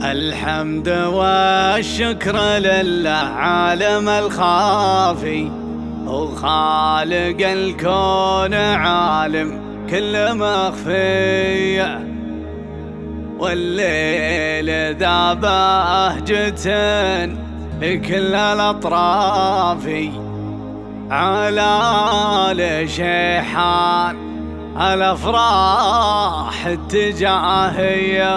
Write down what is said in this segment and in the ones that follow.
الحمد والشكر لله عالم الخافي وخالق الكون عالم كل مخفية، والليل ذا بهجة بكل الأطراف على الشيحان الأفراح التجاهية.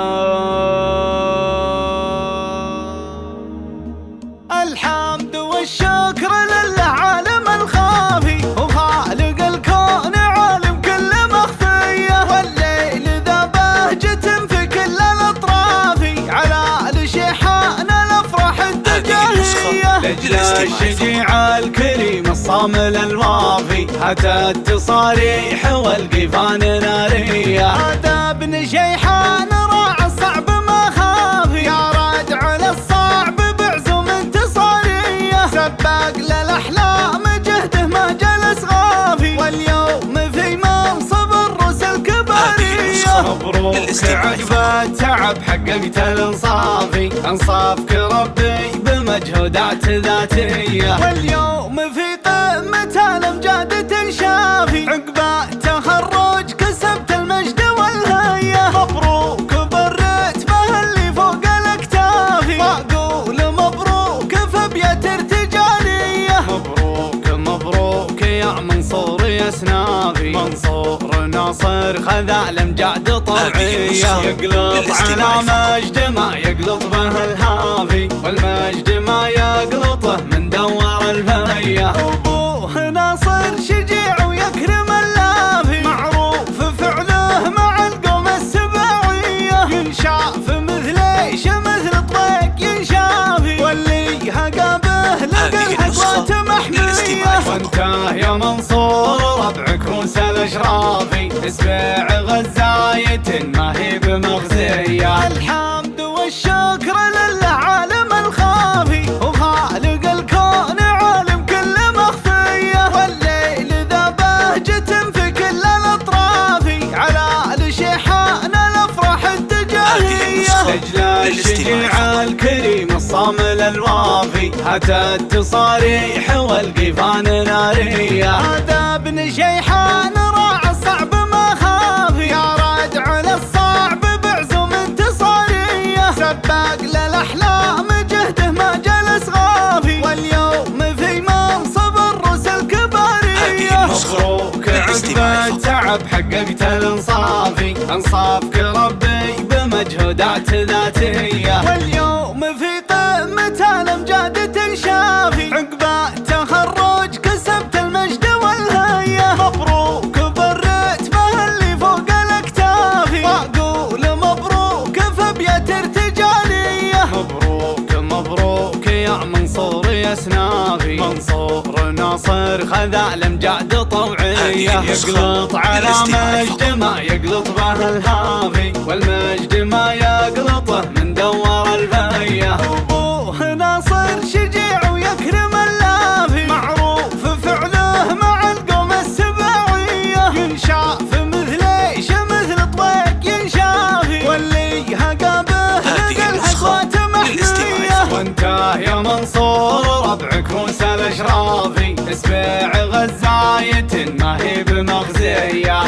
الحمد والشكر لله عالم الخافي وخالق الكون عالم كل مخفية، والليل ذا بهجة في كل الأطراف على الشيحان الأفراح التجاهية. لجل الشجيع الكريم الصامل الوافي أتى التصاريح والقيفان نارية. هذا ابن شيحان راعى الصعب ما خافي، يا رادع للصعب بعزم انتصارية. سباق للأحلام جهده ما جلس غافي، واليوم في منصب الرؤوس الكبارية. مبروك عقب التعب حققت الانصافي، انصافك ربي بمجهودات ذاتية. واليوم في قمة الامجاد تنشافي، عقب تخرج كسبت المجد والهية. مبروك بالرتبة اللي فوق الاكتافي، واقول مبروك في ابيات ارتجالية. مبروك مبروك يا منصور يا سنافي، منصور ناصر خذا الامجاد طوعية. يقلط على مجد ما يقلط به الهافي، والمجد ما يقلطه من دوار الفهية. ابوه ناصر شجيع ويكرم اللافي، معروف فعله مع القوم السباعية. ينشاف مثليش مثل طريق ينشافي، واللي هقابه لقى الحقوات محمية. وانت يا منصور ربعك روس الاشرافي، اسبيع غزاية ما هي بمغزية. الحمد والشكر لله عالم الخافي وخالق الكون عالم كل مخفية، والليل ذا بهجة في كل الأطراف على الشيحان الأفراح التجاهية. لجل الشجيع الكريم الصامل الوافي أتى التصاريح والقيفان نارية. هذا ابن شيحان راعى الصعب ما خافي، يا رادع للصعب بعزم انتصارية. سباق للأحلام جهده ما جلس غافي، واليوم في منصب الرؤوس الكبارية. مبروك عقب التعب حققت الانصافي، انصافك ربي بمجهودات ذاتية. واليوم في قمة الامجاد تنشافي، عقب تخرج كسبت المجد والهية. مبروك بالرتبة اللي فوق الاكتافي، واقول مبروك في ابيات ارتجالية. مبروك مبروك يا منصور يا سنافي، منصور ناصر خذا الامجاد طوعية. يقلط على مجد ما يقلط به الهافي، والمجد ما يقلطه من دوار الفهية. ابوه ناصر شجيع ويكرم اللافي، معروف فعله مع القوم السباعية. ينشاف مثليش مثل طريق ينشافي، واللي هقابه لقى الحقوات محمية. وانت يا منصور ربعك روس الاشرافي، اسبيع غزاية ما هي بمغزية.